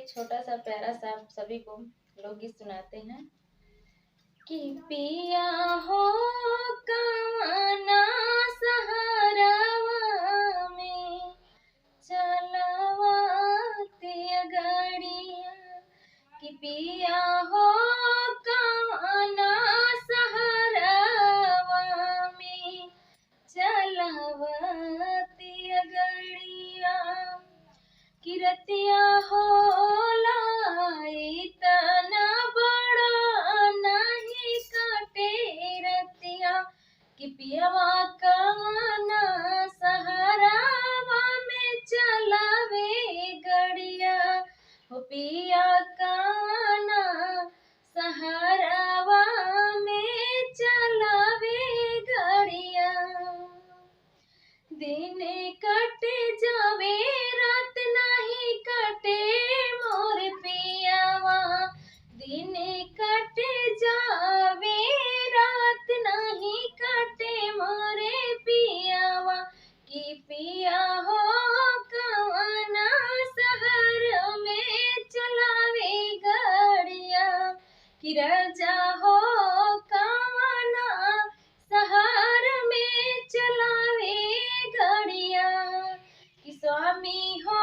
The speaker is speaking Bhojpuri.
एक छोटा सा प्यारा सा आप सभी को लोकगीत सुनाते हैं कि पिया हो कवना सहरवा में चलवाती गड़िया कि पिया हो कवना सहरवा में चलवाती गड़िया किरतिया होला इतना बड़ा नहीं काटे रतिया कि पियवा कवना सहरावा में चलावे गड़िया हो पिया कवना सहरावा में चलावे गड़िया दिन कटे जावे रात नहीं कटे मोर पियावा दिन कटे जावे रात नहीं कटे मोरे पियावा कि पिया हो कवना शहर में चलावे गड़िया कि राजा हो कवना शहर में चलावे गड़िया कि स्वामी हो